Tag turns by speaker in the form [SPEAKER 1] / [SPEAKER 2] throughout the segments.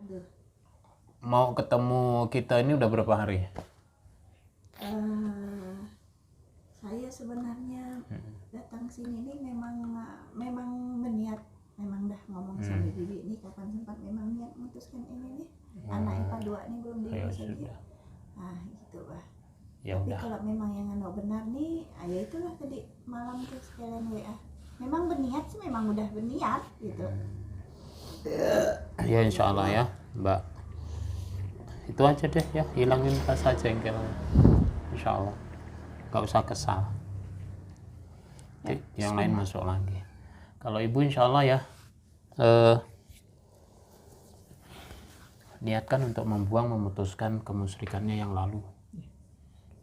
[SPEAKER 1] Aduh.
[SPEAKER 2] Mau ketemu kita ini udah berapa hari?
[SPEAKER 1] Saya sebenarnya datang sini ini memang berniat, memang dah ngomong sama bibi ini kapan sempat memang niat memutuskan ini nih. Anak IPA 2 nih belum diurus lagi. Gitu bah.
[SPEAKER 2] Ya
[SPEAKER 1] Tapi
[SPEAKER 2] udah.
[SPEAKER 1] kalau memang yang benar nih, ya itulah tadi malam tuh sekalian WA. Memang berniat sih, memang udah berniat gitu.
[SPEAKER 2] Ya insya Allah ya Mbak, itu aja deh ya, hilangin rasa jengkelnya insya Allah, gak usah kesal. Yang lain masuk lagi. Kalau ibu insya Allah ya niatkan untuk memutuskan kemusyrikannya yang lalu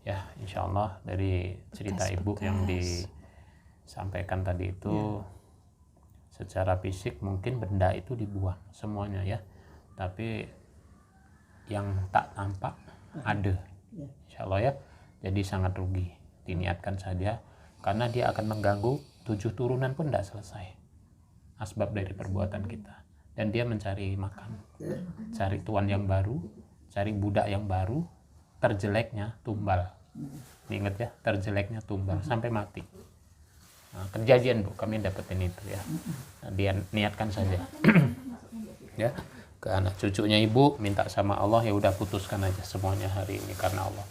[SPEAKER 2] ya, insya Allah. Dari cerita ibu yang disampaikan tadi itu secara fisik mungkin benda itu dibuang semuanya ya, tapi yang tak tampak ada insya Allah ya. Jadi sangat rugi, diniatkan saja, karena dia akan mengganggu 7 turunan pun tidak selesai asbab dari perbuatan kita. Dan dia mencari makan, cari tuan yang baru, cari budak yang baru, terjeleknya tumbal. Ingat ya, terjeleknya tumbal sampai mati. Nah, kejadian Bu, kami dapetin itu ya. Dia niatkan saja ya, ke anak cucunya ibu, minta sama Allah, ya udah putuskan aja semuanya hari ini karena Allah.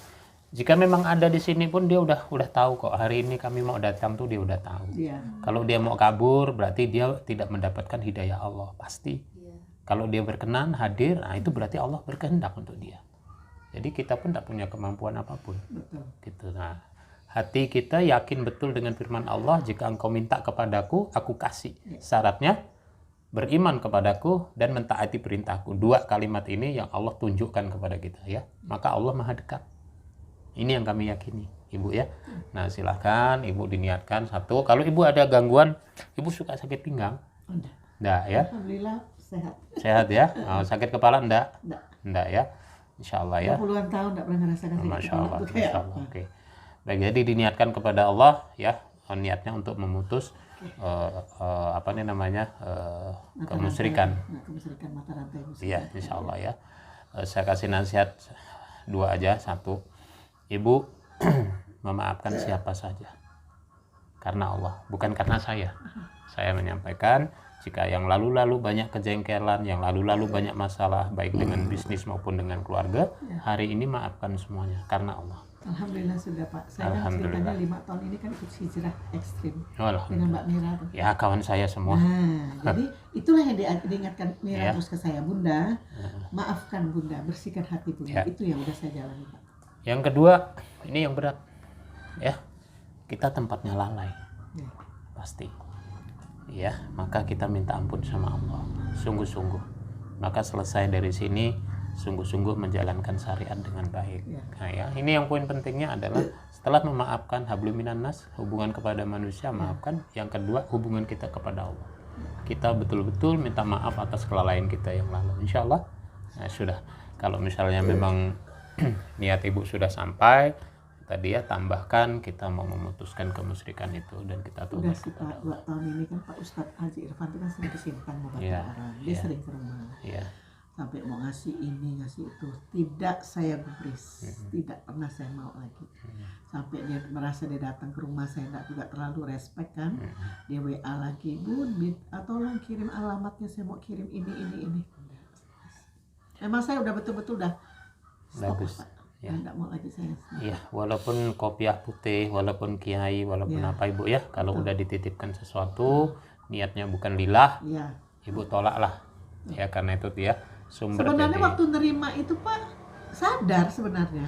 [SPEAKER 2] Jika memang ada di sini pun dia udah tahu kok, hari ini kami mau datang tuh dia udah tahu. Kalau dia mau kabur berarti dia tidak mendapatkan hidayah Allah pasti. Kalau dia berkenan hadir, nah itu berarti Allah berkehendak untuk dia. Jadi kita pun tak punya kemampuan apapun. Gitu. Nah, hati kita yakin betul dengan firman Allah, jika engkau minta kepadaku, aku kasih. Syaratnya beriman kepadaku dan mentaati perintahku. 2 kalimat ini yang Allah tunjukkan kepada kita ya. Maka Allah Maha dekat. Ini yang kami yakini, Ibu ya. Nah, silahkan Ibu diniatkan satu. Kalau Ibu ada gangguan, Ibu suka sakit pinggang? Enggak ya?
[SPEAKER 1] Alhamdulillah sehat.
[SPEAKER 2] Sehat ya? Sakit kepala enggak? Enggak ya? Insya Allah ya.
[SPEAKER 1] Puluhan tahun enggak pernah ngerasakan sakit
[SPEAKER 2] Masya Allah,
[SPEAKER 1] kepala.
[SPEAKER 2] Masya Allah. Oke. Baik, jadi diniatkan kepada Allah ya, niatnya untuk memutus kemusyrikan.
[SPEAKER 1] Kemusyrikan mata rantai musyrik.
[SPEAKER 2] Iya, insya Allah ya. Saya kasih nasihat 2 aja. 1, Ibu memaafkan siapa saja karena Allah, bukan karena saya. Saya menyampaikan, jika yang lalu-lalu banyak kejengkelan, yang lalu-lalu banyak masalah baik dengan bisnis maupun dengan keluarga, hari ini maafkan semuanya karena Allah.
[SPEAKER 1] Alhamdulillah sudah Pak. Saya kan ceritanya 5 tahun ini kan ikut hijrah ekstrim dengan Mbak Mira tuh.
[SPEAKER 2] Ya, kawan saya semua.
[SPEAKER 1] Jadi itulah yang diingatkan Mira terus ke saya, Bunda, maafkan Bunda, bersihkan hati Bunda. Itu yang udah saya jalani Pak.
[SPEAKER 2] Yang kedua, ini yang berat ya, kita tempatnya lalai pasti ya, maka kita minta ampun sama Allah sungguh-sungguh, maka selesai dari sini sungguh-sungguh menjalankan syariat dengan baik. Nah ya, ini yang poin pentingnya adalah setelah memaafkan, hablum minan nas, hubungan kepada manusia, maafkan. Yang kedua, hubungan kita kepada Allah, kita betul-betul minta maaf atas kelalaian kita yang lalu, insya Allah. Nah, sudah, kalau misalnya memang niat Ibu sudah sampai tadi ya, tambahkan kita mau memutuskan kemusyrikan itu dan kita
[SPEAKER 1] udah
[SPEAKER 2] tobat
[SPEAKER 1] sih Pak, 2 tahun ini kan Pak Ustadz Haji Irfan itu kan sering kesimpan mau orang, dia sering ke rumah, sampai mau ngasih ini ngasih itu, tidak saya gubris, tidak pernah saya mau lagi, sampai dia merasa dia datang ke rumah saya nggak juga terlalu respect kan, dia WA lagi, Bun, tolong kirim alamatnya, saya mau kirim ini. Emang saya udah betul-betul udah
[SPEAKER 2] bagus
[SPEAKER 1] ya. Enggak mau lagi saya.
[SPEAKER 2] Iya, walaupun kopiah putih, walaupun kiai, walaupun apa Ibu ya, kalau udah dititipkan sesuatu niatnya bukan lillah, Ibu tolaklah ya, karena itu ya sumber.
[SPEAKER 1] Sebenarnya waktu nerima itu Pak sadar sebenarnya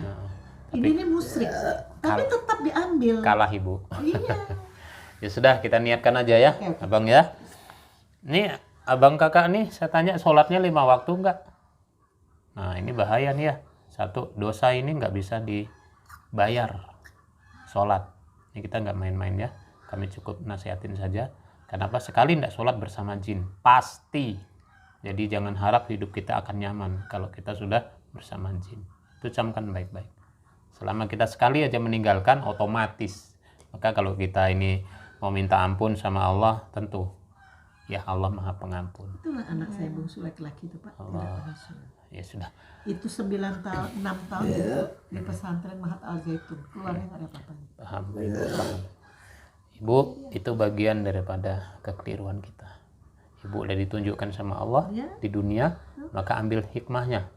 [SPEAKER 1] ini musyrik, tapi tetap diambil.
[SPEAKER 2] Kalah Ibu.
[SPEAKER 1] Iya.
[SPEAKER 2] Ya sudah, kita niatkan aja ya, Abang ya. Ini Abang Kakak nih saya tanya, sholatnya 5 waktu enggak? Nah, ini bahaya nih ya. 1, dosa ini nggak bisa dibayar sholat. Ini kita nggak main-main ya, kami cukup nasihatin saja. Kenapa? Sekali nggak sholat bersama jin pasti. Jadi jangan harap hidup kita akan nyaman kalau kita sudah bersama jin. Itu camkan baik-baik. Selama kita sekali aja meninggalkan, otomatis. Maka kalau kita ini mau minta ampun sama Allah, tentu Ya, Allah Maha Pengampun.
[SPEAKER 1] Itulah anak saya bungsu laki-laki itu Pak.
[SPEAKER 2] Allah.
[SPEAKER 1] Tidak pernah sunat.
[SPEAKER 2] Ya sudah.
[SPEAKER 1] Itu 9 tahun, 6 tahun di pesantren Mahat Al Zaitun. Keluarnya nggak ada apa-apanya.
[SPEAKER 2] Paham, Ibu, paham. Ibu, itu bagian daripada kekeliruan kita. Ibu udah ditunjukkan sama Allah di dunia, maka ambil hikmahnya.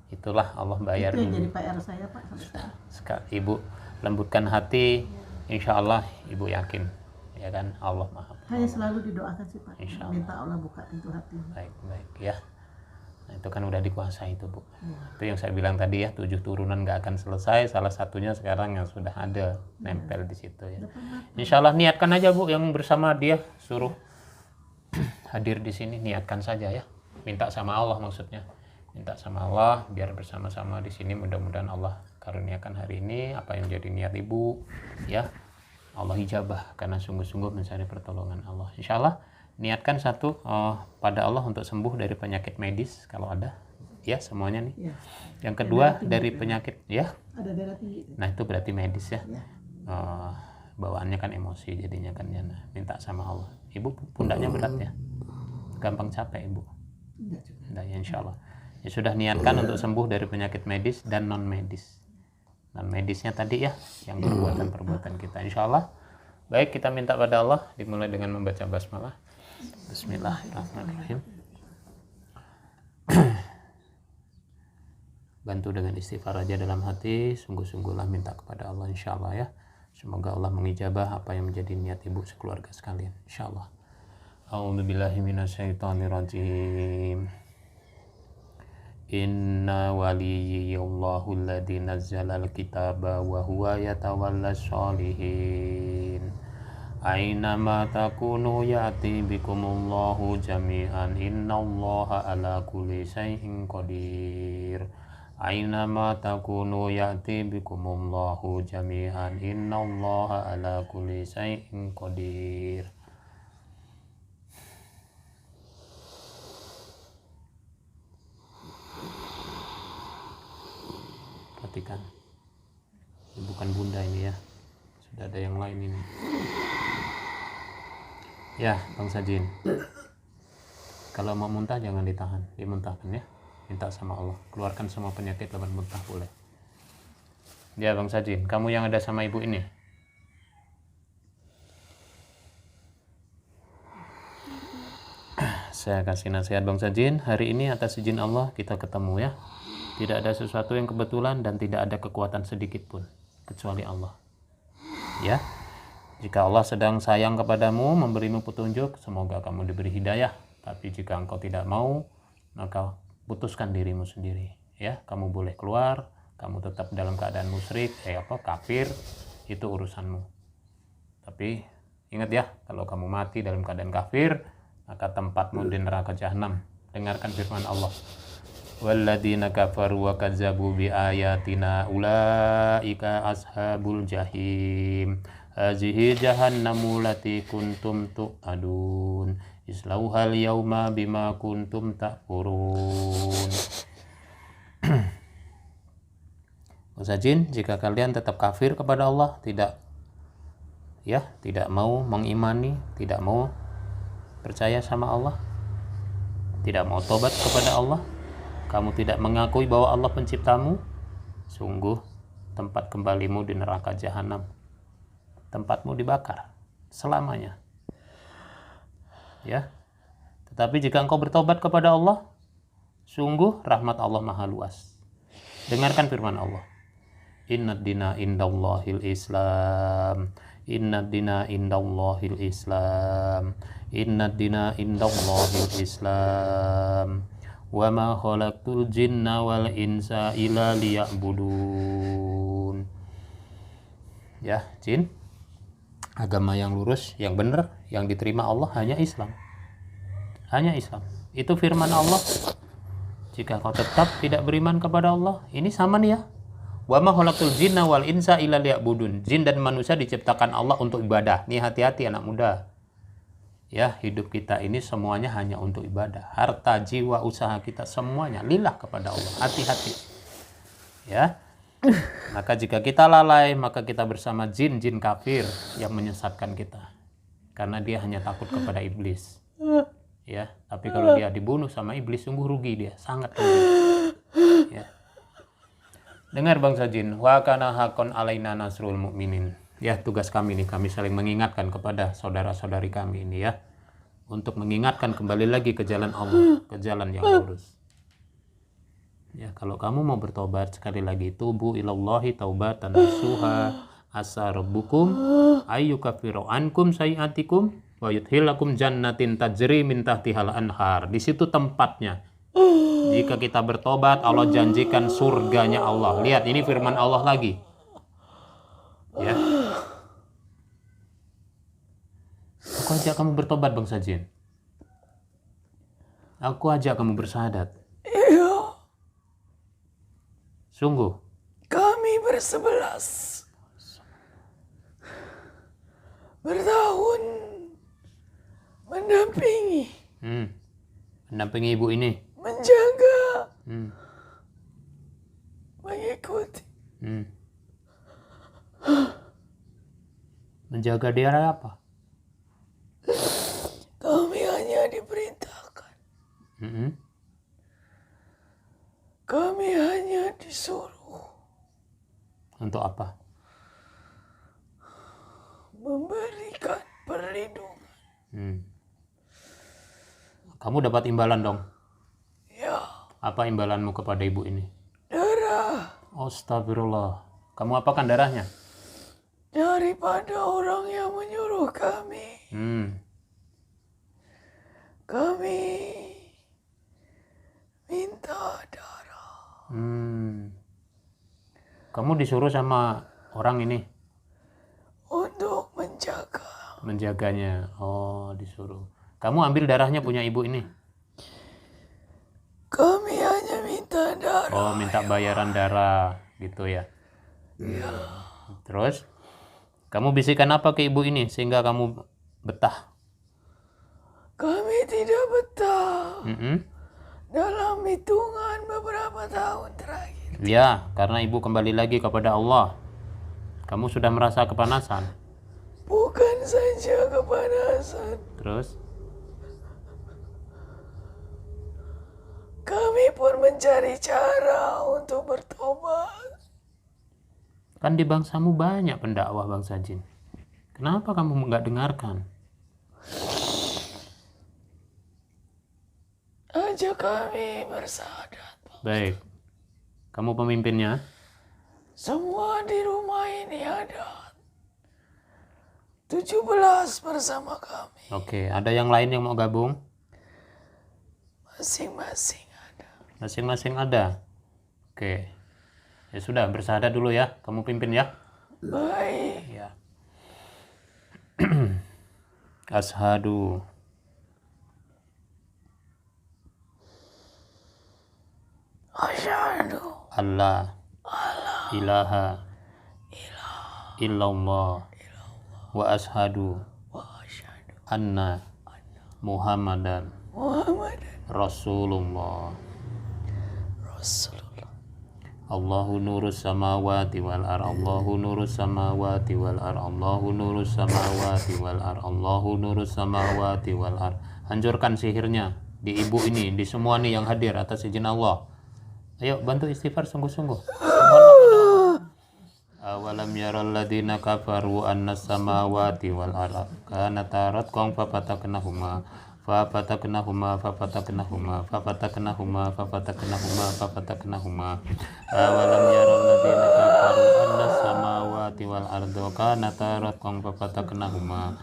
[SPEAKER 2] Itulah Allah bayar.
[SPEAKER 1] Itu yang jadi PR saya Pak sampai sekarang.
[SPEAKER 2] Ibu lembutkan hati, insya Allah Ibu yakin, ya kan, Allah Maha.
[SPEAKER 1] Hanya selalu didoakan sih Pak. Minta Allah buka pintu hati.
[SPEAKER 2] Baik ya. Nah, itu kan udah dikuasai itu Bu. Itu yang saya bilang tadi ya, 7 turunan nggak akan selesai. Salah satunya sekarang yang sudah ada nempel di situ ya. Insya Allah niatkan aja Bu, yang bersama dia suruh hadir di sini, niatkan saja ya. Minta sama Allah maksudnya. Minta sama Allah biar bersama-sama di sini, mudah-mudahan Allah karuniakan hari ini apa yang jadi niat Ibu ya. Allah ijabah karena sungguh-sungguh mencari pertolongan Allah. Insya Allah niatkan satu pada Allah untuk sembuh dari penyakit medis kalau ada ya semuanya nih. Ya. Yang kedua dari penyakit ya.
[SPEAKER 1] Ada darah tinggi.
[SPEAKER 2] Nah itu berarti medis ya. Bawaannya kan emosi jadinya kan ya. Nah, minta sama Allah. Ibu pundaknya berat ya. Gampang capek Ibu. Enggak ya insya Allah. Ya sudah niatkan untuk sembuh dari penyakit medis dan non medis. Non medisnya tadi ya yang perbuatan kita insya Allah. Baik, kita minta pada Allah dimulai dengan membaca basmalah. Bismillahirrahmanirrahim. Bantu dengan istighfar aja dalam hati, sungguh-sungguhlah minta kepada Allah insya Allah ya. Semoga Allah mengijabah apa yang menjadi niat Ibu sekeluarga sekalian insya Allah. A'udzubillahi minasyaitonirrajim. Inna waliyallahu alladzi nazzalal kitaba wa huwa yatawallas sholihin. Aina ma takunu ya'ti bikumullahu jami'an. Innallaha ala kulli syai'in qadir. Aina ma takunu ya'ti bikumullahu jami'an. Innallaha ala kulli syai'in qadir. Perhatikan, ini bukan bunda ini ya, sudah ada yang lain ini ya Bang Sajin. Kalau mau muntah jangan ditahan, dimuntahkan ya, minta sama Allah keluarkan semua penyakit lewat muntah boleh ya Bang Sajin. Kamu yang ada sama ibu ini saya kasih nasihat Bang Sajin hari ini atas izin Allah kita ketemu ya. Tidak ada sesuatu yang kebetulan dan tidak ada kekuatan sedikit pun kecuali Allah. Ya. Jika Allah sedang sayang kepadamu, memberimu petunjuk, semoga kamu diberi hidayah. Tapi jika engkau tidak mau, maka putuskan dirimu sendiri. Ya, kamu boleh keluar, kamu tetap dalam keadaan musyrik, kafir, itu urusanmu. Tapi ingat ya, kalau kamu mati dalam keadaan kafir, maka tempatmu di neraka jahanam. Dengarkan firman Allah. Walladzina kafaru wa kazzabu bi ayatina ulaika ashabul jahim hazihi jahannamu lati kuntum tu'adun islauhal yauma bima kuntum takfurun. Musajin, jika kalian tetap kafir kepada Allah, tidak mau mengimani, tidak mau percaya sama Allah, tidak mau tobat kepada Allah, kamu tidak mengakui bahwa Allah penciptamu, sungguh tempat kembalimu di neraka jahanam. Tempatmu dibakar selamanya. Ya. Tetapi jika engkau bertobat kepada Allah, sungguh rahmat Allah maha luas. Dengarkan firman Allah. Innad dina indallahil Islam. Innad dina indallahil Islam. Innad dina indallahil Islam. Wa ma khalaqtul jinna wal insa illa liya'budun. Ya, jin, agama yang lurus, yang benar, yang diterima Allah hanya Islam. Hanya Islam. Itu firman Allah. Jika kau tetap tidak beriman kepada Allah, ini sama nih ya. Wa ma khalaqtul jinna wal insa illa liya'budun. Jin dan manusia diciptakan Allah untuk ibadah. Nih hati-hati anak muda. Ya, hidup kita ini semuanya hanya untuk ibadah. Harta, jiwa, usaha kita semuanya lillah kepada Allah. Hati-hati. Ya. Maka jika kita lalai, maka kita bersama jin-jin kafir yang menyesatkan kita. Karena dia hanya takut kepada iblis. ya. Tapi kalau dia dibunuh sama iblis, sungguh rugi dia, sangat rugi. Ya. Dengar bangsa jin, wa kana hakon alaina nasrul mu'minin. Ya, tugas kami nih, kami saling mengingatkan kepada saudara-saudari kami ini ya, untuk mengingatkan kembali lagi ke jalan Allah, ke jalan yang lurus. Ya, kalau kamu mau bertobat, sekali lagi, tubu ilallahi taubatan nasuha asa rabbukum ayyukaffiru ankum sayiatikum wa yudkhilakum jannatin tajri min tahtihal anhar. Di situ tempatnya. Jika kita bertobat, Allah janjikan surganya Allah. Lihat, ini firman Allah lagi. Ya. Aku ajak kamu bertobat bangsa jin. Aku ajak kamu bersahadat.
[SPEAKER 3] Iya.
[SPEAKER 2] Sungguh.
[SPEAKER 3] Kami ber11 bertahun mendampingi,
[SPEAKER 2] Mendampingi ibu ini.
[SPEAKER 3] menjaga, mengikuti.
[SPEAKER 2] Menjaga daerah apa?
[SPEAKER 3] Kami hanya diperintahkan. Kami hanya disuruh
[SPEAKER 2] Untuk apa?
[SPEAKER 3] memberikan perlindungan.
[SPEAKER 2] Kamu dapat imbalan dong.
[SPEAKER 3] Ya,
[SPEAKER 2] Apa imbalanmu kepada ibu ini?
[SPEAKER 3] darah
[SPEAKER 2] Astagfirullah. Kamu apakan darahnya?
[SPEAKER 3] daripada orang yang menyuruh kami. Kami minta darah.
[SPEAKER 2] Kamu disuruh sama orang ini?
[SPEAKER 3] Untuk
[SPEAKER 2] Menjaganya. Oh, disuruh. Kamu ambil darahnya punya ibu ini?
[SPEAKER 3] kami hanya minta darah.
[SPEAKER 2] Oh, minta bayaran darah gitu ya. Terus kamu bisikan apa ke ibu ini sehingga kamu betah?
[SPEAKER 3] Kami tidak betah
[SPEAKER 2] Mm-mm.
[SPEAKER 3] dalam hitungan beberapa tahun terakhir.
[SPEAKER 2] Ya, karena ibu kembali lagi kepada Allah. Kamu sudah merasa kepanasan.
[SPEAKER 3] Bukan saja kepanasan,
[SPEAKER 2] Terus
[SPEAKER 3] kami pun mencari cara untuk bertobat.
[SPEAKER 2] kan di bangsamu banyak pendakwah bangsa jin. Kenapa kamu nggak dengarkan?
[SPEAKER 3] Ajak kami bersahadat.
[SPEAKER 2] Baik. Kamu pemimpinnya?
[SPEAKER 3] Semua di rumah ini ada 17 bersama kami.
[SPEAKER 2] Oke, ada yang lain yang mau gabung?
[SPEAKER 3] Masing-masing ada.
[SPEAKER 2] Masing-masing ada. Oke. Ya sudah, bersahadat dulu ya. Kamu pimpin ya.
[SPEAKER 3] Baik.
[SPEAKER 2] Ya. Ashadu
[SPEAKER 3] Asyhadu
[SPEAKER 2] Allah ilaha illallah wa ashadu anna Muhammadan
[SPEAKER 3] Muhammad
[SPEAKER 2] Rasulullah.
[SPEAKER 3] Rasulullah.
[SPEAKER 2] Allahu nurus samawati wal ar. Allahu nurus samawati wal ar. Allahu nurus samawati wal ar. Allahu nurus samawati wal ar. Hancurkan sihirnya di ibu ini, di semua nih yang hadir atas izin Allah. Ayo bantu istighfar sungguh-sungguh. Awalam yaral ladina kafaru annas samawati wal ar kanata ratqan fafataknahuma fafataknahuma awalam yaral ladina kafaru annas samawati wal ardo kanata ratqan fafataknahuma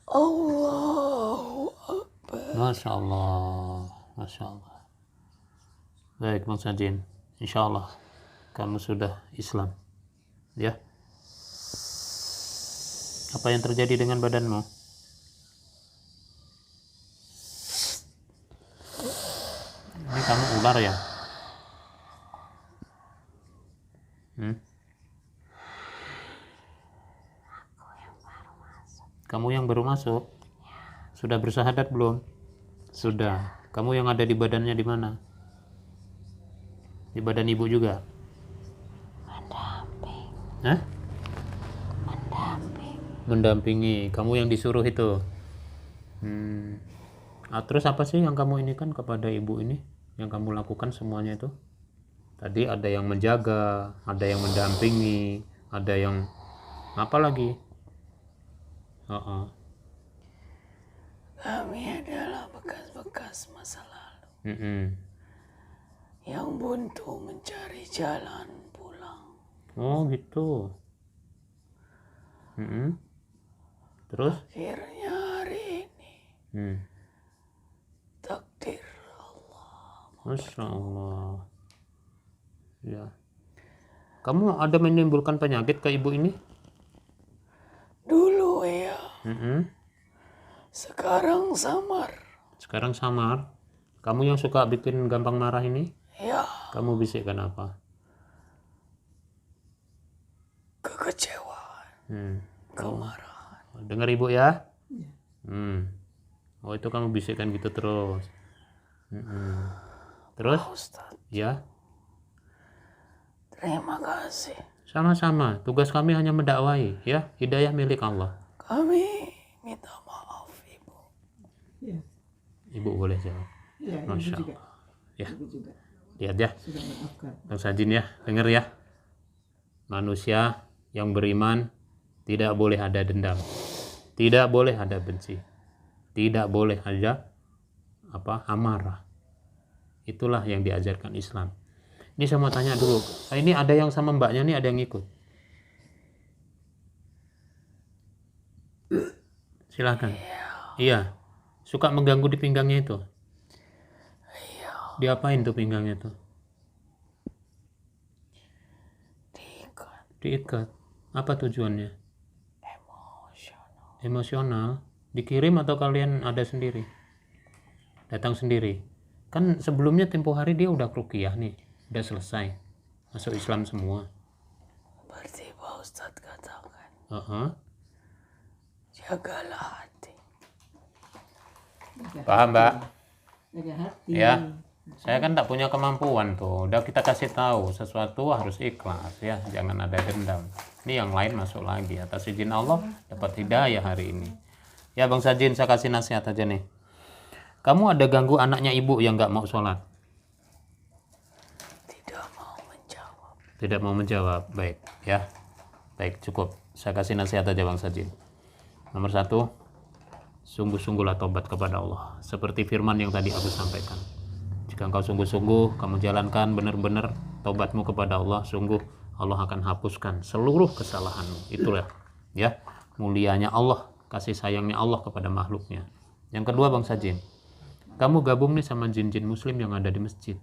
[SPEAKER 3] Allahu Akbar.
[SPEAKER 2] Masya Allah, Masya Allah. Baik Bang Sajin, insya Allah kamu sudah Islam. Ya. Apa yang terjadi dengan badanmu? Ini kamu ular ya? Kamu yang baru masuk? Sudah bersyahadat belum? Sudah. Kamu yang ada di badannya di mana? Di badan ibu juga?
[SPEAKER 3] Mendamping.
[SPEAKER 2] Hah?
[SPEAKER 3] Mendamping.
[SPEAKER 2] Mendampingi. Kamu yang disuruh itu. Terus apa sih yang kamu ini kan kepada ibu ini? Yang kamu lakukan semuanya itu? Tadi ada yang menjaga, ada yang mendampingi, ada yang apa lagi?
[SPEAKER 3] Kami adalah bekas-bekas masa lalu yang buntu mencari jalan pulang.
[SPEAKER 2] Oh gitu. Terus?
[SPEAKER 3] Akhirnya hari ini takdir Allah.
[SPEAKER 2] Masya Allah. Ya. Kamu ada menimbulkan penyakit ke ibu ini?
[SPEAKER 3] Dulu ya,
[SPEAKER 2] Sekarang samar. Kamu yang suka bikin gampang marah ini?
[SPEAKER 3] ya,
[SPEAKER 2] Kamu bisikkan apa?
[SPEAKER 3] kekecewaan, kemarahan.
[SPEAKER 2] Dengar ibu ya? Oh itu kamu bisikkan gitu terus. Terus?
[SPEAKER 3] Ustaz,
[SPEAKER 2] Ya.
[SPEAKER 3] terima kasih.
[SPEAKER 2] Sama-sama. Tugas kami hanya mendakwai, ya. Hidayah milik Allah.
[SPEAKER 3] Kami minta maaf, Ibu.
[SPEAKER 1] Ya,
[SPEAKER 2] Ibu boleh jawab.
[SPEAKER 1] ya, ibu
[SPEAKER 2] Masya
[SPEAKER 1] juga.
[SPEAKER 2] Allah. Ya.
[SPEAKER 1] Ibu juga
[SPEAKER 2] Lihat ya,
[SPEAKER 1] sudah maafkan.
[SPEAKER 2] Bang Sajin ya, dengar ya. Manusia yang beriman tidak boleh ada dendam, tidak boleh ada benci, tidak boleh ada amarah. Itulah yang diajarkan Islam. Ini saya mau tanya dulu, ini ada yang sama mbaknya nih, ada yang ikut? Silakan. Iya. Suka mengganggu di pinggangnya itu?
[SPEAKER 3] Iya,
[SPEAKER 2] Diapain tuh pinggangnya tuh? Diikat. Apa tujuannya? Emosional. Dikirim atau kalian ada sendiri? Datang sendiri. Kan sebelumnya tempo hari dia udah ruqyah nih, udah selesai, masuk Islam semua.
[SPEAKER 3] seperti Pak Ustadz katakan, jagalah hati.
[SPEAKER 2] Paham mbak?
[SPEAKER 1] Jaga hati.
[SPEAKER 2] Ya, saya kan tak punya kemampuan tuh. Udah kita kasih tahu sesuatu harus ikhlas ya, jangan ada dendam. Ini yang lain masuk lagi. Atas izin Allah dapat hidayah hari ini. Ya Bang Sajin, saya kasih nasihat aja nih. Kamu ada ganggu anaknya ibu yang nggak mau sholat?
[SPEAKER 3] Tidak mau menjawab.
[SPEAKER 2] Tidak mau menjawab. Baik ya. Baik, cukup. Saya kasih nasihat aja Bang Sajin. Nomor 1, sungguh-sungguhlah tobat kepada Allah. Seperti firman yang tadi aku sampaikan. Jika engkau sungguh-sungguh, kamu jalankan benar-benar tobatmu kepada Allah, sungguh Allah akan hapuskan seluruh kesalahanmu. Itulah ya, mulianya Allah, kasih sayangnya Allah kepada makhluknya. Yang kedua Bang Sajin, kamu gabung nih sama jin-jin muslim yang ada di masjid.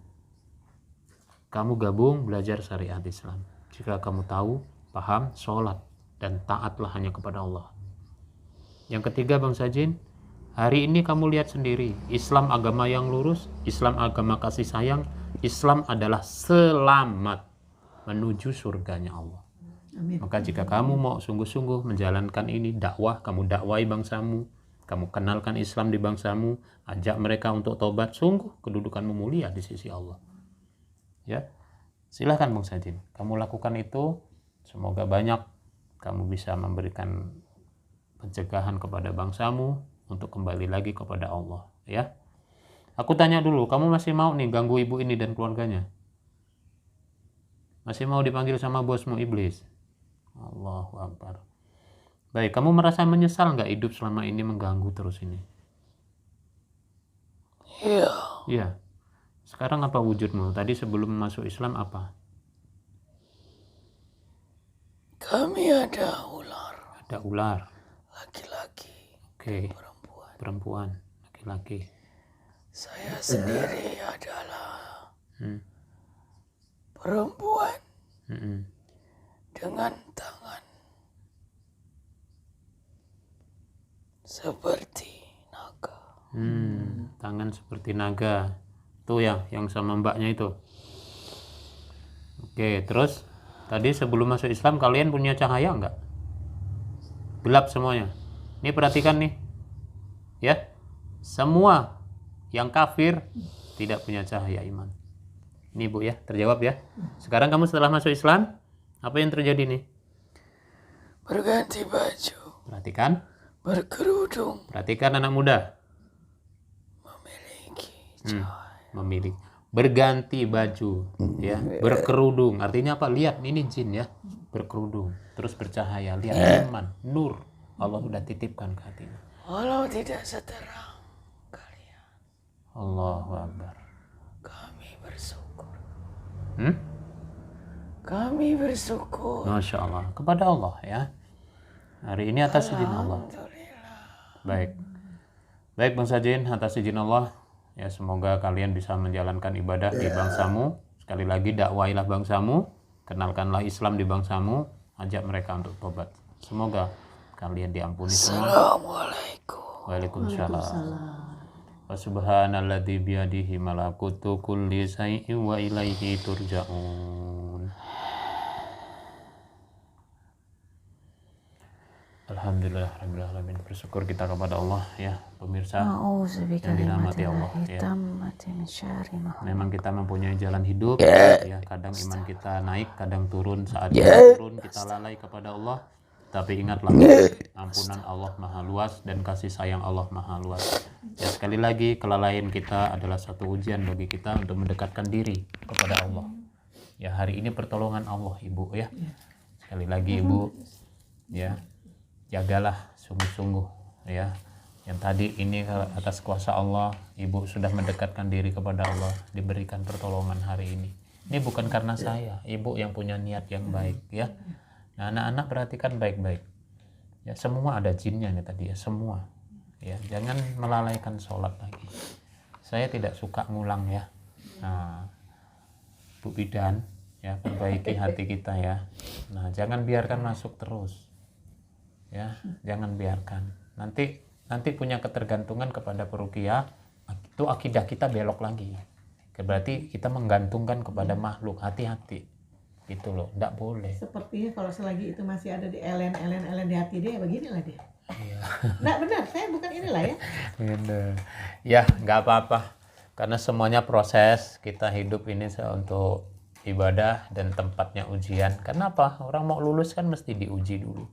[SPEAKER 2] Kamu gabung belajar syariat Islam. Jika kamu tahu, paham, sholat, dan taatlah hanya kepada Allah. Yang ketiga Bang Sajin, hari ini kamu lihat sendiri, Islam agama yang lurus, Islam agama kasih sayang, Islam adalah selamat menuju surganya Allah.
[SPEAKER 1] Amin.
[SPEAKER 2] Maka jika kamu mau sungguh-sungguh menjalankan ini dakwah, kamu dakwai bangsamu, kamu kenalkan Islam di bangsamu, ajak mereka untuk tobat, sungguh kedudukanmu mulia di sisi Allah. Ya, silahkan Bang Sajin, kamu lakukan itu. Semoga banyak kamu bisa memberikan pencegahan kepada bangsamu untuk kembali lagi kepada Allah. Ya, aku tanya dulu, kamu masih mau nih ganggu ibu ini dan keluarganya? Masih mau dipanggil sama bosmu iblis? Allahu Akbar. Baik, kamu merasa menyesal nggak hidup selama ini mengganggu terus ini?
[SPEAKER 3] Iya,
[SPEAKER 2] Iya. Sekarang apa wujudmu? Tadi sebelum masuk Islam apa?
[SPEAKER 3] kami ada ular,
[SPEAKER 2] Ada ular.
[SPEAKER 3] laki-laki,
[SPEAKER 2] Oke.
[SPEAKER 3] perempuan.
[SPEAKER 2] Perempuan, laki-laki.
[SPEAKER 3] Saya sendiri adalah perempuan dengan tangan seperti naga.
[SPEAKER 2] Tangan seperti naga. Itu ya, yang sama mbaknya itu. Oke, terus tadi sebelum masuk Islam kalian punya cahaya enggak? Gelap semuanya. Ini perhatikan nih. Ya. Semua yang kafir tidak punya cahaya iman. Ini Bu ya, terjawab ya. Sekarang kamu setelah masuk Islam, apa yang terjadi nih?
[SPEAKER 3] Berganti baju.
[SPEAKER 2] Perhatikan.
[SPEAKER 3] Berkerudung.
[SPEAKER 2] Perhatikan anak muda.
[SPEAKER 3] Memiliki cahaya.
[SPEAKER 2] Memiliki. Berganti baju, ya. Berkerudung. Artinya apa? Lihat, ini jin ya. Berkerudung, terus bercahaya. Lihat iman, nur. Allah sudah titipkan ke hatinya.
[SPEAKER 3] Walau tidak seterang kalian,
[SPEAKER 2] Allahu Akbar.
[SPEAKER 3] kami bersyukur.
[SPEAKER 2] Kami
[SPEAKER 3] bersyukur.
[SPEAKER 2] Masya Allah. Kepada Allah ya. Hari ini atas izin Allah. Baik. Baik Bang Sajin, atas izin Allah. Ya, semoga kalian bisa menjalankan ibadah di bangsamu. Sekali lagi dakwailah bangsamu. Kenalkanlah Islam di bangsamu. Ajak mereka untuk tobat. Semoga kalian diampuni semua.
[SPEAKER 3] Assalamualaikum.
[SPEAKER 2] Waalaikumsalam. Wa subhanalladzi biyadihi malakutu kulli syai'in wa ilaihi turja'un. Alhamdulillah rabbil alamin. Bersyukur kita kepada Allah ya, pemirsa yang dirahmati Allah ya. Memang kita mempunyai jalan hidup ya, kadang iman kita naik, kadang turun. Saat kita turun kita lalai kepada Allah. Tapi ingatlah, ampunan Allah maha luas dan kasih sayang Allah maha luas. Ya, sekali lagi, kelalaian kita adalah satu ujian bagi kita untuk mendekatkan diri kepada Allah. Ya, hari ini pertolongan Allah Ibu ya. Sekali lagi Ibu ya, jagalah sungguh-sungguh ya. Yang tadi ini atas kuasa Allah, Ibu sudah mendekatkan diri kepada Allah, diberikan pertolongan hari ini. Ini bukan karena saya, Ibu yang punya niat yang baik ya. Nah, anak-anak perhatikan baik-baik. Ya, semua ada jinnya nih tadi ya, semua. Ya, jangan melalaikan sholat lagi. Saya tidak suka ngulang ya. Nah, Bu Bidan, ya, perbaiki hati kita ya. Nah, jangan biarkan masuk terus. Ya, jangan biarkan. Nanti punya ketergantungan kepada peruqyah, itu akidah kita belok lagi. Berarti kita menggantungkan kepada makhluk. Hati-hati. Gitu loh, enggak boleh.
[SPEAKER 1] Sepertinya kalau selagi itu masih ada di elen di hati dia, beginilah dia.
[SPEAKER 2] Iya.
[SPEAKER 1] Nggak benar, saya bukan inilah ya.
[SPEAKER 2] Benar. Ya, nggak apa-apa. Karena semuanya proses, kita hidup ini untuk ibadah dan tempatnya ujian. Kenapa? Orang mau lulus kan mesti diuji dulu.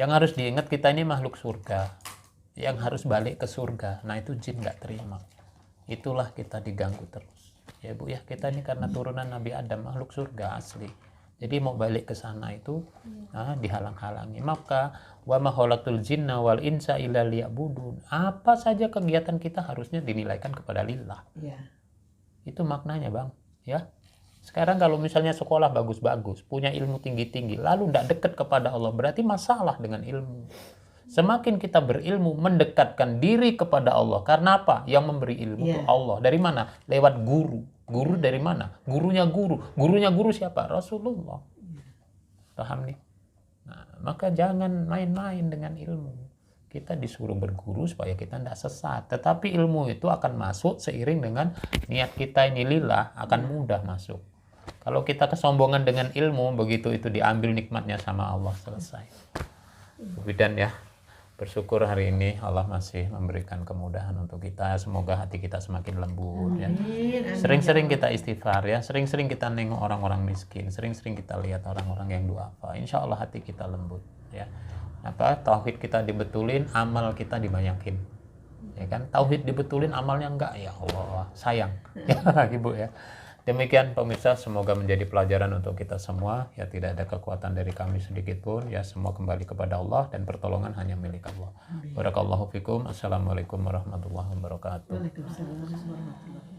[SPEAKER 2] Yang harus diingat, kita ini makhluk surga. Yang harus balik ke surga. Nah, itu jin nggak terima. Itulah kita diganggu terus. Ya Bu ya, kita ini karena turunan Nabi Adam, makhluk surga asli. Jadi mau balik ke sana itu dihalang-halangi. Maka wa ma khalaqtul jinna wal insa illa liya'budun. Apa saja kegiatan kita harusnya dinilaikan kepada lillah. Ya. Itu maknanya Bang, ya. Sekarang kalau misalnya sekolah bagus-bagus, punya ilmu tinggi-tinggi, lalu tidak dekat kepada Allah, berarti masalah dengan ilmu. Semakin kita berilmu, mendekatkan diri kepada Allah. Karena apa? Yang memberi ilmu itu Allah. Dari mana? Lewat guru. Guru dari mana? Gurunya guru. Gurunya guru siapa? Rasulullah. Paham nih? Nah, maka jangan main-main dengan ilmu. Kita disuruh berguru supaya kita tidak sesat. Tetapi ilmu itu akan masuk seiring dengan niat kita ini lillah, akan mudah masuk. Kalau kita kesombongan dengan ilmu, begitu itu diambil nikmatnya sama Allah, selesai. Bidan ya. Bersyukur hari ini Allah masih memberikan kemudahan untuk kita. Semoga hati kita semakin lembut ya. Sering-sering kita istighfar ya. Sering-sering kita nengok orang-orang miskin. Sering-sering kita lihat orang-orang yang duafa. Insya Allah hati kita lembut ya. Tauhid kita dibetulin, amal kita dibanyakin. Ya kan? Tauhid dibetulin, amalnya enggak, ya Allah sayang. Ya Ibu ya. Demikian pemirsa, semoga menjadi pelajaran untuk kita semua. Ya, tidak ada kekuatan dari kami sedikit pun. Ya, semua kembali kepada Allah dan pertolongan hanya milik Allah. Barakallahu fikum. Assalamualaikum warahmatullahi wabarakatuh.
[SPEAKER 1] Waalaikumsalam warahmatullahi wabarakatuh.